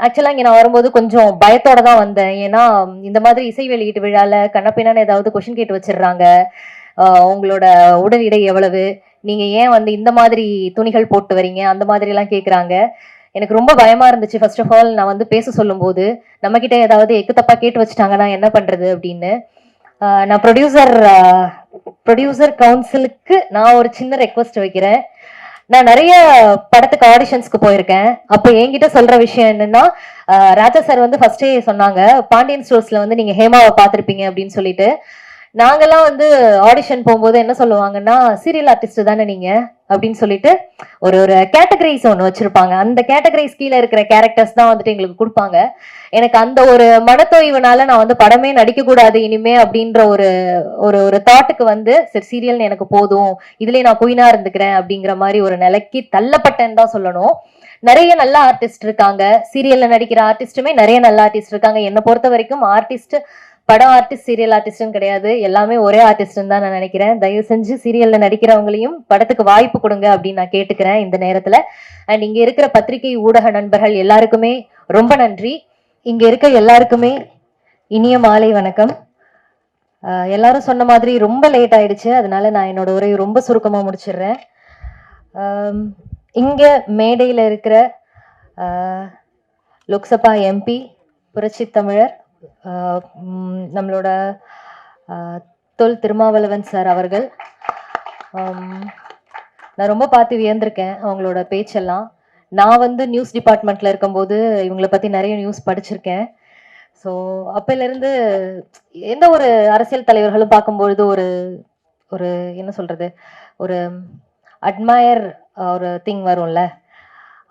ஆக்சுவலா இங்க நான் வரும்போது கொஞ்சம் பயத்தோட தான் வந்தேன். ஏன்னா, இந்த மாதிரி இசை வெளியீட்டு விழால கண்ணப்பின்னான்னு ஏதாவது கொஸ்டின் கேட்டு வச்சுடுறாங்க. உங்களோட உடல் எடை எவ்வளவு? நீங்க ஏன் வந்து இந்த மாதிரி துணிகள் போட்டு வரீங்க? அந்த மாதிரிலாம் கேட்குறாங்க. எனக்கு ரொம்ப பயமா இருந்துச்சு. ஃபர்ஸ்ட் ஆஃப் ஆல் நான் வந்து பேச சொல்லும்போது, நம்மகிட்ட ஏதாவது எக்கு தப்பா கேட்டு வச்சுட்டாங்கன்னா என்ன பண்றது? அப்படின்னு. நான் ப்ரொடியூசர் கவுன்சிலுக்கு நான் ஒரு சின்ன ரெக்வெஸ்ட் வைக்கிறேன். நான் நிறைய படத்துக்கு ஆடிஷன்ஸ்க்கு போயிருக்கேன். அப்ப என்கிட்ட சொல்ற விஷயம் என்னன்னா, ராஜா சார் வந்து ஃபர்ஸ்டே சொன்னாங்க, பாண்டியன் ஸ்டோர்ஸ்ல வந்து நீங்க ஹேமாவை பார்த்திருப்பீங்க அப்படின்னு சொல்லிட்டு. நாங்கெல்லாம் வந்து ஆடிஷன் போகும்போது என்ன சொல்லுவாங்கன்னா, சீரியல் ஆர்டிஸ்ட் தானே நீங்க அப்படின்னு சொல்லிட்டு ஒரு ஒரு கேட்டகரிஸ் ஒன்று வச்சிருப்பாங்க. அந்த கேட்டகரிஸ் கீழே இருக்கிற கேரக்டர்ஸ் தான் வந்துட்டு எங்களுக்கு கொடுப்பாங்க. எனக்கு அந்த ஒரு மனத்தோய்வுனால நான் வந்து படமே நடிக்க கூடாது இனிமே அப்படின்ற ஒரு ஒரு ஒரு தாட்டுக்கு வந்து சரி சீரியல் எனக்கு போதும், இதுலயே நான் குயினா இருந்துக்கிறேன் அப்படிங்கிற மாதிரி ஒரு நிலைக்கு தள்ளப்பட்டேன்னு தான் சொல்லணும். நிறைய நல்ல ஆர்டிஸ்ட் இருக்காங்க. சீரியல்ல நடிக்கிற ஆர்டிஸ்டுமே நிறைய நல்ல ஆர்டிஸ்ட் இருக்காங்க. என்னை பொறுத்த வரைக்கும் ஆர்டிஸ்ட் படம் ஆர்டிஸ்ட் சீரியல் ஆர்டிஸ்ட்னு கிடையாது. எல்லாமே ஒரே ஆர்டிஸ்ட்னு தான் நான் நினைக்கிறேன். தயவு செஞ்சு சீரியல்ல நடிக்கிறவங்களையும் படத்துக்கு வாய்ப்பு கொடுங்க அப்படின்னு நான் கேட்டுக்கிறேன் இந்த நேரத்துல. அண்ட் இங்க இருக்கிற பத்திரிகை ஊடக நண்பர்கள் எல்லாருக்குமே ரொம்ப நன்றி. இங்க இருக்க எல்லாருக்குமே இனிய மாலை வணக்கம். எல்லாரும் சொன்ன மாதிரி ரொம்ப லேட் ஆயிடுச்சு. அதனால நான் என்னோட உரையை ரொம்ப சுருக்கமா முடிச்சிடுறேன். இங்க மேடையில இருக்கிற லோக்சபா எம்பி புரட்சி தமிழர் நம்மளோட தொல் திருமாவளவன் சார் அவர்கள், நான் ரொம்ப பார்த்து வியந்திருக்கேன் அவங்களோட பேச்செல்லாம். நான் வந்து நியூஸ் டிபார்ட்மெண்ட்ல இருக்கும்போது இவங்களை பத்தி நிறைய நியூஸ் படிச்சிருக்கேன். ஸோ அப்பையிலேருந்து எந்த ஒரு அரசியல் தலைவர்களும் பார்க்கும்பொழுது ஒரு ஒரு என்ன சொல்றது, ஒரு அட்மயர் ஒரு திங் வரும்ல,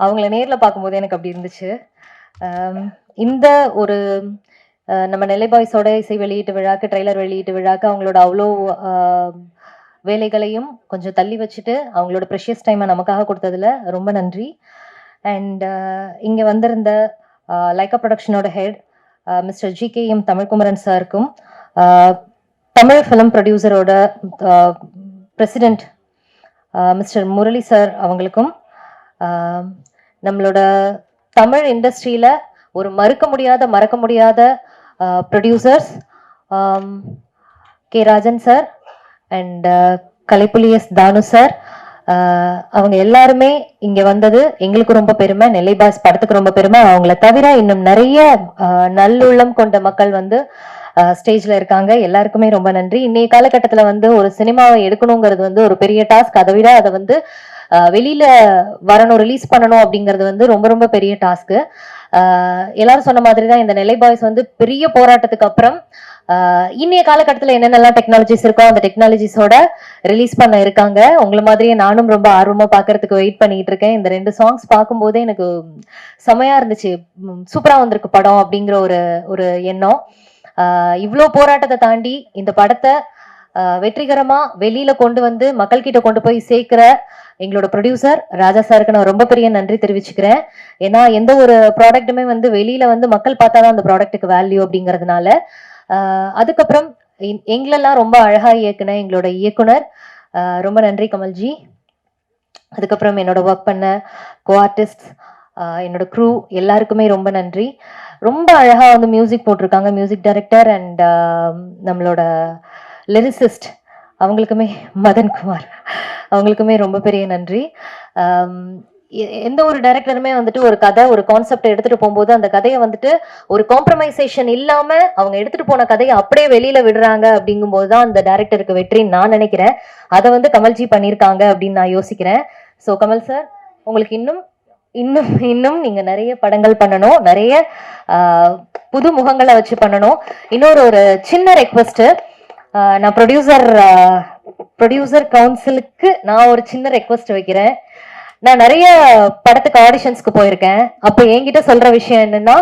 அவங்கள நேரில் பார்க்கும்போது எனக்கு அப்படி இருந்துச்சு. இந்த ஒரு நம்ம நெல்லை பாய்ஸோட இசை வெளியீட்டு விழாக்கு, ட்ரெய்லர் வெளியீட்டு விழாக்கு அவங்களோட அவ்வளோ வேலைகளையும் கொஞ்சம் தள்ளி வச்சுட்டு அவங்களோட ப்ரெஷியஸ் டைமை நமக்காக கொடுத்ததுல ரொம்ப நன்றி. அண்ட் இங்கே வந்திருந்த லைக்கா ப்ரொடக்ஷனோட ஹெட் மிஸ்டர் GKM தமிழ்குமரன் சாருக்கும், தமிழ் ஃபிலிம் ப்ரொடியூசரோட பிரசிடென்ட் மிஸ்டர் முரளி சார் அவங்களுக்கும், நம்மளோட தமிழ் இண்டஸ்ட்ரியில ஒரு மறக்க முடியாத producers K Rajan sir and Kalaipuli S Thanu sir, அவங்க எல்லாருமே இங்க வந்தது எங்களுக்கு ரொம்ப பெருமை. நெல்லை பாஸ் படத்துக்கு ரொம்ப பெருமை. அவங்கள தவிர இன்னும் நிறைய நல்லுள்ளம் கொண்ட மக்கள் வந்து ஸ்டேஜ்ல இருக்காங்க. எல்லாருக்குமே ரொம்ப நன்றி. இன்னைய காலகட்டத்துல வந்து ஒரு சினிமாவை எடுக்கணுங்கிறது வந்து ஒரு பெரிய டாஸ்க். அதை விட அதை வந்து வெளியில வரணும், ரிலீஸ் பண்ணணும் அப்படிங்கிறது வந்து ரொம்ப ரொம்ப பெரிய டாஸ்க்கு. எல்லாரும் சொன்ன மாதிரி தான் இந்த நெல்லை பாய்ஸ் வந்து பெரிய போராட்டத்துக்கு அப்புறம் இன்னைய காலகட்டத்தில் என்னென்னலாம் டெக்னாலஜிஸ் இருக்கோ அந்த டெக்னாலஜிஸோட ரிலீஸ் பண்ண இருக்காங்க. உங்களை மாதிரியே நானும் ரொம்ப ஆர்வமா பார்க்கறதுக்கு வெயிட் பண்ணிட்டு இருக்கேன். இந்த 2 சாங்ஸ் பார்க்கும்போதே எனக்கு செமையா இருந்துச்சு. சூப்பரா வந்திருக்கு படம் அப்படிங்கிற ஒரு ஒரு எண்ணம். இவ்வளோ போராட்டத்தை தாண்டி இந்த படத்தை வெற்றிகரமா வெளியில கொண்டு வந்து மக்கள் கிட்ட கொண்டு போய் சேர்க்கிற எங்களோட ப்ரொடியூசர் ராஜா சாருக்கு நான் ரொம்ப பெரிய நன்றி தெரிவிச்சுக்கிறேன். ஏன்னா எந்த ஒரு ப்ராடக்ட்டுமே வந்து வெளியில வந்து மக்கள் பார்த்தாதான் அந்த ப்ராடக்ட்டுக்கு வேல்யூ அப்படிங்கிறதுனால. அதுக்கப்புறம் எங்களெல்லாம் ரொம்ப அழகா இயக்குன எங்களோட இயக்குனர், ரொம்ப நன்றி கமல்ஜி. அதுக்கப்புறம் என்னோட ஒர்க் பண்ண கோ ஆர்டிஸ்ட், என்னோட க்ரூ எல்லாருக்குமே ரொம்ப நன்றி. ரொம்ப அழகா வந்து மியூசிக் போட்டிருக்காங்க மியூசிக் டைரக்டர் அண்ட் நம்மளோட லிரிசிஸ்ட் அவங்களுக்குமே, மதன்குமார் அவங்களுக்குமே ரொம்ப பெரிய நன்றி. எந்த ஒரு டைரக்டருமே வந்துட்டு ஒரு கதை ஒரு கான்செப்ட் எடுத்துட்டு போகும்போது அந்த கதையை வந்துட்டு ஒரு காம்ப்ரமைசேஷன் இல்லாம அவங்க எடுத்துட்டு போன கதையை அப்படியே வெளியில விடுறாங்க அப்படிங்கும்போது தான் அந்த டைரக்டருக்கு வெற்றின்னு நான் நினைக்கிறேன். அதை வந்து கமல்ஜி பண்ணியிருக்காங்க அப்படின்னு நான் யோசிக்கிறேன். ஸோ கமல் சார், உங்களுக்கு இன்னும் இன்னும் இன்னும் நீங்க நிறைய படங்கள் பண்ணணும், நிறைய புது முகங்களை வச்சு பண்ணணும். இன்னொரு ஒரு சின்ன ரெக்வெஸ்ட், நான் ப்ரொடியூசர் கவுன்சிலுக்கு நான் ஒரு சின்ன ரெக்வெஸ்ட் வைக்கிறேன். நான் நிறைய படத்துக்கு ஆடிஷன்ஸ்க்கு போயிருக்கேன். அப்ப என்கிட்ட சொல்ற விஷயம் என்னன்னா,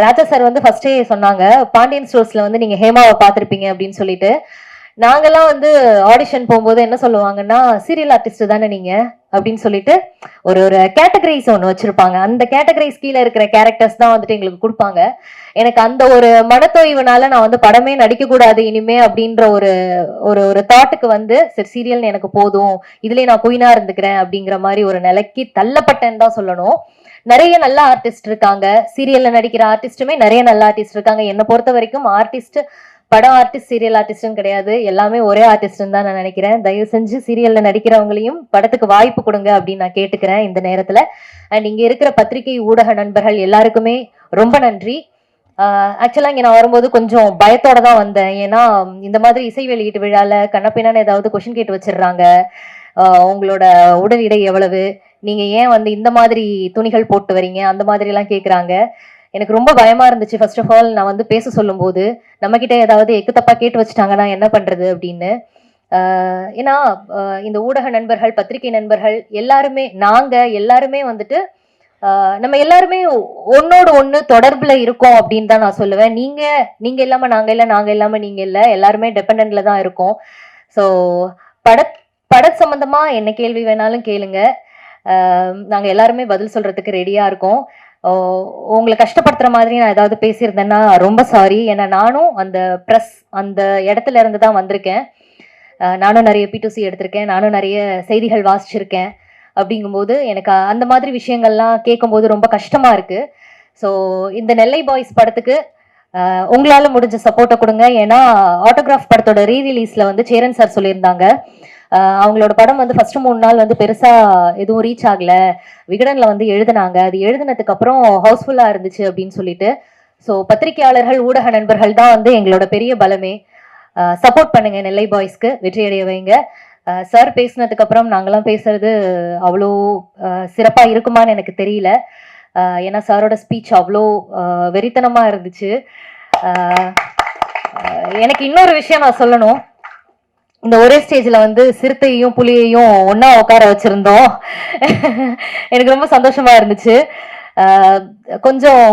ராஜா சார் வந்து ஃபர்ஸ்டே சொன்னாங்க, பாண்டியன் ஸ்டோர்ஸ்ல வந்து நீங்க ஹேமாவை பார்த்திருப்பீங்க அப்படின்னு சொல்லிட்டு. நாங்கெல்லாம் வந்து ஆடிஷன் போகும்போது என்ன சொல்லுவாங்கன்னா, சீரியல் ஆர்டிஸ்ட் தானே நீங்க அப்படின்னு சொல்லிட்டு ஒரு ஒரு கேட்டகரிஸ் ஒன்று வச்சிருப்பாங்க. அந்த கேட்டகரிஸ் கீழே இருக்கிற கேரக்டர்ஸ் தான் வந்துட்டு எங்களுக்கு கொடுப்பாங்க. எனக்கு அந்த ஒரு மனத்தோய்வுனால நான் வந்து படமே நடிக்க கூடாது இனிமே அப்படின்ற ஒரு ஒரு ஒரு தாட்டுக்கு வந்து சரி சீரியல் எனக்கு போதும், இதுலயே நான் குயினா இருந்துக்கிறேன் அப்படிங்கிற மாதிரி ஒரு நிலைக்கு தள்ளப்பட்டேன்னு தான் சொல்லணும். நிறைய நல்ல ஆர்டிஸ்ட் இருக்காங்க, சீரியல்ல நடிக்கிற ஆர்டிஸ்டுமே நிறைய நல்ல ஆர்டிஸ்ட் இருக்காங்க. என்னை பொறுத்த வரைக்கும் ஆர்டிஸ்ட் படம் ஆர்டிஸ்ட் சீரியல் ஆர்டிஸ்ட்னு கிடையாது, எல்லாமே ஒரே ஆர்டிஸ்ட்னு தான் நான் நினைக்கிறேன். தயவு செஞ்சு சீரியல்ல நடிக்கிறவங்களையும் படத்துக்கு வாய்ப்பு கொடுங்க அப்படின்னு நான் கேட்டுக்கிறேன் இந்த நேரத்துல. அண்ட் இங்க இருக்கிற பத்திரிகை ஊடக நண்பர்கள் எல்லாருக்குமே ரொம்ப நன்றி. ஆக்சுவலா இங்க நான் வரும்போது கொஞ்சம் பயத்தோட தான் வந்தேன். ஏன்னா இந்த மாதிரி இசை வெளியீட்டு விழால கண்ணப்பின்னான்னு ஏதாவது கொஸ்டின் கேட்டு வச்சிடுறாங்க. உங்களோட உடல் எடை எவ்வளவு, நீங்க ஏன் வந்து இந்த மாதிரி துணிகள் போட்டு வரீங்க, அந்த மாதிரி எல்லாம் கேக்குறாங்க. எனக்கு ரொம்ப பயமா இருந்துச்சு. ஃபர்ஸ்ட் ஆஃப் ஆல் நான் வந்து பேச சொல்லும் போது நம்ம கிட்ட ஏதாவது எக்கு தப்பா கேட்டு வச்சுட்டாங்கன்னா என்ன பண்றது அப்படின்னு. ஏன்னா இந்த ஊடக நண்பர்கள், பத்திரிகை நண்பர்கள் எல்லாருமே, நாங்க எல்லாருமே வந்துட்டு நம்ம எல்லாருமே ஒன்னோட ஒண்ணு தொடர்புல இருக்கோம் அப்படின்னு தான் நான் சொல்லுவேன். நீங்க இல்லாம நாங்க இல்ல, நாங்க இல்லாம நீங்க இல்ல, எல்லாருமே டிபெண்டன்ட்ல தான் இருக்கோம். ஸோ பட சம்பந்தமா என்ன கேள்வி வேணாலும் கேளுங்க, நாங்க எல்லாருமே பதில் சொல்றதுக்கு ரெடியா இருக்கோம். உங்களை கஷ்டப்படுத்துற மாதிரி நான் ஏதாவது பேசியிருந்தேன்னா ரொம்ப சாரி. ஏன்னா நானும் அந்த இடத்துல இருந்து தான் வந்திருக்கேன். நானும் நிறைய P2C எடுத்திருக்கேன், நானும் நிறைய செய்திகள் வாசிச்சிருக்கேன். அப்படிங்கும்போது எனக்கு அந்த மாதிரி விஷயங்கள்லாம் கேட்கும்போது ரொம்ப கஷ்டமா இருக்கு. ஸோ இந்த நெல்லை பாய்ஸ் படத்துக்கு உங்களால முடிஞ்ச சப்போர்ட்டை கொடுங்க. ஏன்னா ஆட்டோகிராஃப் படத்தோட ரீரிலீஸ்ல வந்து சேரன் சார் சொல்லியிருந்தாங்க, அவங்களோட படம் வந்து ஃபர்ஸ்ட் 3 நாள் வந்து பெருசா எதுவும் ரீச் ஆகல, விகடன்ல வந்து எழுதினாங்க, அது எழுதினதுக்கு அப்புறம் ஹவுஸ்ஃபுல்லா இருந்துச்சு அப்படின்னு சொல்லிட்டு. ஸோ பத்திரிகையாளர்கள், ஊடக நண்பர்கள் தான் வந்து எங்களோட பெரிய பலமே. சப்போர்ட் பண்ணுங்க, நெல்லை பாய்ஸ்க்கு வெற்றி அடைய வைங்க. சார் பேசினதுக்கு அப்புறம் நாங்கெல்லாம் பேசுறது அவ்வளோ சிறப்பா இருக்குமான்னு எனக்கு தெரியல. ஏன்னா சாரோட ஸ்பீச் அவ்வளோ வெறித்தனமா இருந்துச்சு. எனக்கு இன்னொரு விஷயம் நான் சொல்லணும். இந்த ஒரே ஸ்டேஜ்ல வந்து சிறுத்தையும் புலியையும் ஒன்னா உட்கார வச்சிருந்தோம். எனக்கு ரொம்ப சந்தோஷமா இருந்துச்சு. கொஞ்சம்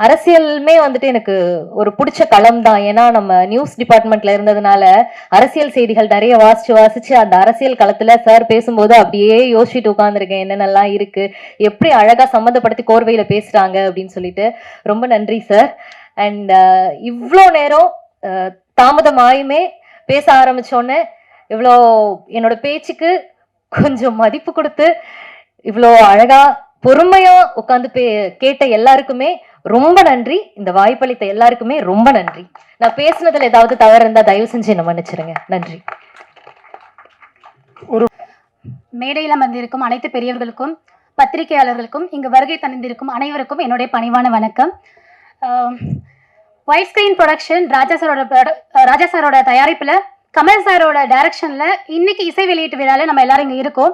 அரசியலுமே வந்துட்டு எனக்கு ஒரு பிடிச்ச களம் தான். ஏன்னா நம்ம நியூஸ் டிபார்ட்மெண்ட்ல இருந்ததுனால அரசியல் செய்திகள் நிறைய வாசிச்சு அந்த அரசியல் களத்துல சார் பேசும்போது அப்படியே யோசிச்சுட்டு உட்கார்ந்துருக்கேன், என்னென்னலாம் இருக்கு, எப்படி அழகா சம்மந்தப்படுத்தி கோர்வையில பேசுறாங்க அப்படின்னு சொல்லிட்டு. ரொம்ப நன்றி சார். அண்ட் இவ்வளோ நேரம் தாமதமாயுமே பேச ஆரம்பிச்சோன்னே இவ்வளோ என்னோட பேச்சுக்கு கொஞ்சம் மதிப்பு கொடுத்து இவ்வளோ அழகா பொறுமையா உட்காந்து கேட்ட எல்லாருக்குமே ரொம்ப நன்றி. இந்த வாய்ப்பளித்த எல்லாருக்குமே ரொம்ப நன்றி. நான் பேசுனதுல ஏதாவது தவறு இருந்தா தயவு செஞ்சு என்ன மன்னிச்சிருங்க. நன்றி. மேடையில வந்திருக்கும் அனைத்து பெரியவர்களுக்கும், பத்திரிகையாளர்களுக்கும், இங்கு வருகை தந்திருக்கும் அனைவருக்கும் என்னுடைய பணிவான வணக்கம். ஒயிட் ஸ்கிரீன் ப்ரொடக்ஷன் ராஜா சாரோட தயாரிப்புல, கமல் சாரோட டைரக்ஷன்ல இன்னைக்கு இசை வெளியீட்டு விழால நம்ம எல்லாரும் இங்க இருக்கோம்.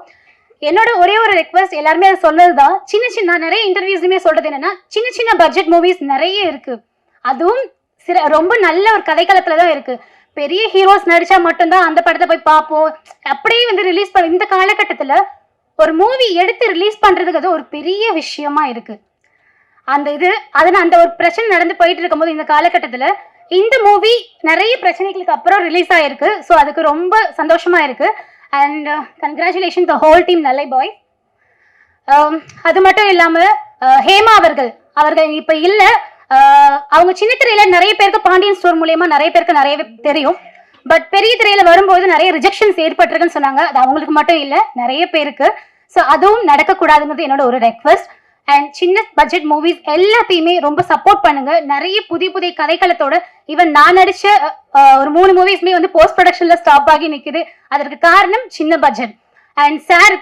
என்னோட ஒரே ஒரு ரெக்வஸ்ட், எல்லாருமே அதை சொன்னதுதான், சின்ன நிறைய இன்டர்வியூஸ்லயுமே சொல்றது என்னன்னா, சின்ன பட்ஜெட் மூவிஸ் நிறைய இருக்கு, அதுவும் ரொம்ப நல்ல ஒரு கதைக்களத்துல தான் இருக்கு. பெரிய ஹீரோஸ் நடிச்சா மட்டும்தான் அந்த படத்தை போய் பார்ப்போம், அப்படியே வந்து ரிலீஸ் பண்ண. இந்த காலகட்டத்துல ஒரு மூவி எடுத்து ரிலீஸ் பண்றதுக்கு அது ஒரு பெரிய விஷயமா இருக்கு. அந்த ஒரு பிரச்சனை நடந்து போயிட்டு இருக்கும்போது இந்த காலகட்டத்துல இந்த மூவி நிறைய பிரச்சனைகளுக்கு அப்புறம் ரிலீஸ் ஆயிருக்கு. ஸோ அதுக்கு ரொம்ப சந்தோஷமா இருக்கு. And congratulation the whole team Nellai பாய். அது மட்டும் இல்லாம ஹேமா அவர்கள் இப்ப இல்ல, அவங்க சின்ன திரையில நிறைய பேருக்கு பாண்டியன் ஸ்டோர் மூலியமா நிறைய பேருக்கு நிறைய தெரியும். பட் பெரிய திரையில வரும்போது நிறைய ரிஜெக்ஷன்ஸ் ஏற்பட்டிருக்குன்னு சொன்னாங்க. அது அவங்களுக்கு மட்டும் இல்ல, நிறைய பேருக்கு. ஸோ அதுவும் நடக்கக்கூடாதுங்கிறது என்னோட ஒரு ரெக்வஸ்ட். அண்ட் சின்ன பட்ஜெட் மூவிஸ் எல்லாத்தையுமே ரொம்ப சப்போர்ட் பண்ணுங்க. நிறைய புதிய கதைக்களத்தோட, ஈவன் நான் நடிச்ச ஒரு 3 மூவிஸ்மே வந்து போஸ்ட் ப்ரொடக்ஷன்ல ஸ்டாப் ஆகி நிக்குது. அதற்கு காரணம் சின்ன budget. And sir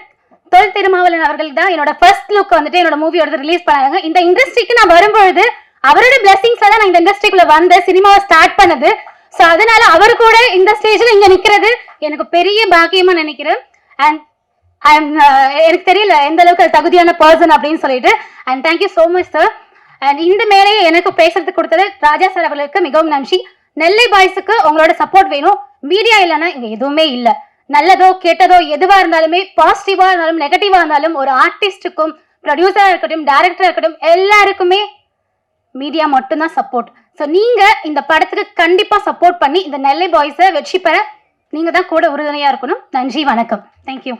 Thol Thirumavalavan அவர்கள் தான் என்னோட ஃபர்ஸ்ட் லுக் வந்துட்டு என்னோட மூவியோட ரிலீஸ் பண்ணாங்க. இந்த இண்டஸ்ட்ரிக்கு நான் வரும்பொழுது அவரோட பிளெஸிங்ஸ்ல தான் நான் இந்த இண்டஸ்ட்ரிக்குள்ள வந்த சினிமாவை ஸ்டார்ட் பண்ணது. ஸோ அதனால அவர் கூட இந்த ஸ்டேஜ்ல இங்க நிக்கிறது எனக்கு பெரிய பாக்கியமா நினைக்கிறேன். அண்ட் எனக்கு தெரியல எந்த அளவுக்கு தகுதியான பர்சன் அப்படின்னு சொல்லிட்டு. And thank you so much sir. And இந்த மேடையை எனக்கு பேசுறதுக்கு கொடுத்தது ராஜா சார் அவர்களுக்கு மிகவும் நன்றி. நெல்லை பாய்ஸுக்கு உங்களோட சப்போர்ட் வேணும். மீடியா இல்லைன்னா இங்க எதுவுமே இல்லை. நல்லதோ கெட்டதோ எதுவா இருந்தாலுமே, பாசிட்டிவா இருந்தாலும் நெகட்டிவா இருந்தாலும், ஒரு ஆர்டிஸ்டுக்கும் ப்ரொடியூசரா இருக்கட்டும், டைரக்டரா இருக்கட்டும், எல்லாருக்குமே மீடியா மட்டும்தான் சப்போர்ட். ஸோ நீங்க இந்த படத்துக்கு கண்டிப்பா சப்போர்ட் பண்ணி இந்த நெல்லை பாய்ஸை வெற்றி பெற நீங்க தான் கூட உறுதுணையா இருக்கணும். நன்றி, வணக்கம், தேங்க்யூ.